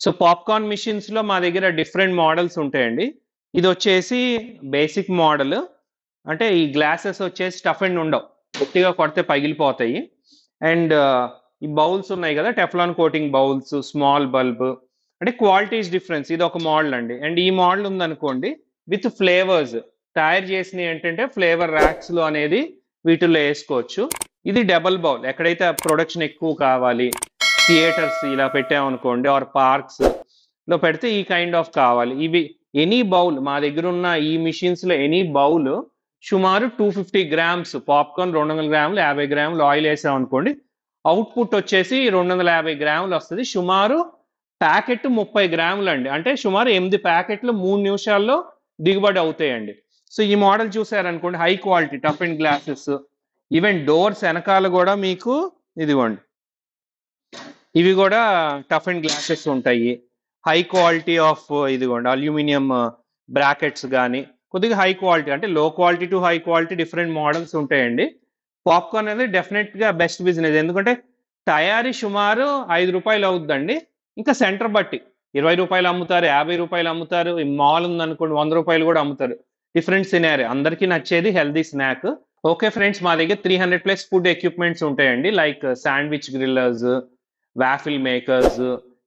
So popcorn machines లో మా దగ్గర డిఫరెంట్ మోడల్స్ ఉంటాయండి. ఇది వచ్చేసి బేసిక్ మోడల్. అంటే ఈ గ్లాసెస్ వచ్చేసి స్టఫ్ అండ్ ఉండవు, గట్టిగా కొడితే పగిలిపోతాయి. అండ్ ఈ బౌల్స్ ఉన్నాయి కదా, Teflon coating bowls, small bulb, అంటే క్వాలిటీస్ డిఫరెన్స్. ఇది ఒక మోడల్ అండి. అండ్ ఈ మోడల్ ఉందనుకోండి విత్ ఫ్లేవర్స్ తయారు చేసినవి ఏంటంటే ఫ్లేవర్ ర్యాక్స్ లో అనేది వీటిల్లో వేసుకోవచ్చు. ఇది డబల్ బౌల్, ఎక్కడైతే ప్రొడక్షన్ ఎక్కువ కావాలి, థియేటర్స్ ఇలా పెట్టామనుకోండి ఆర్ పార్క్స్ లో పెడితే ఈ కైండ్ ఆఫ్ కావాలి. ఇవి ఎనీ బౌల్ మా దగ్గర ఉన్న ఈ మిషన్స్ లో ఎనీ బౌల్ సుమారు 250 గ్రామ్స్ పాప్కార్న్, 200 గ్రాములు, 50 గ్రాములు ఆయిల్ వేసామనుకోండి, అవుట్పుట్ వచ్చేసి 250 గ్రాములు వస్తుంది. సుమారు ప్యాకెట్ 30 గ్రాములు అండి. అంటే సుమారు 8 ప్యాకెట్లు 3 నిమిషాల్లో దిగుబడి అవుతాయండి. సో ఈ మోడల్ చూసారనుకోండి, high quality tough and glasses. Even doors వెనకాల కూడా మీకు ఇదిగోండి, ఇవి కూడా టఫ్ అండ్ గ్లాసెస్ ఉంటాయి. హై క్వాలిటీ ఆఫ్ ఇదిగోండి అల్యూమినియం బ్రాకెట్స్ కానీ, కొద్దిగా హై క్వాలిటీ, అంటే low quality to high quality different models ఉంటాయండి. పాప్కార్న్ అనేది డెఫినెట్ గా బెస్ట్ బిజినెస్, ఎందుకంటే తయారీ సుమారు 5 రూపాయలు అవుతుందండి. ఇంకా సెంటర్ బట్టి 20 రూపాయలు అమ్ముతారు, 50 రూపాయలు అమ్ముతారు. ఈ మాల్ ఉందనుకోండి 100 రూపాయలు కూడా అమ్ముతారు. Different scenario. అందరికీ నచ్చేది హెల్దీ స్నాక్. ఓకే ఫ్రెండ్స్, మా దగ్గర 300+ ఫుడ్ ఎక్విప్మెంట్స్ ఉంటాయండి. Like sandwich grillers, waffle makers,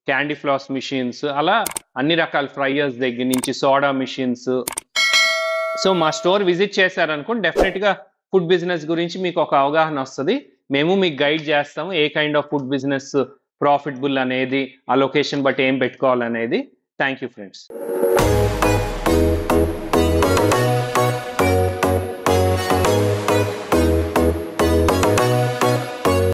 candy floss machines, అలా అన్ని రకాల ఫ్రైయర్స్ దగ్గర నుంచి సోడా మిషన్స్. సో మా స్టోర్ విజిట్ చేశారనుకోండి డెఫినెట్ గా ఫుడ్ బిజినెస్ గురించి మీకు ఒక అవగాహన వస్తుంది. మేము మీకు గైడ్ చేస్తాము ఏ kind of food business profitable అనేది, ఆ లొకేషన్ బట్టి ఏం పెట్టుకోవాలనేది. Thank you friends.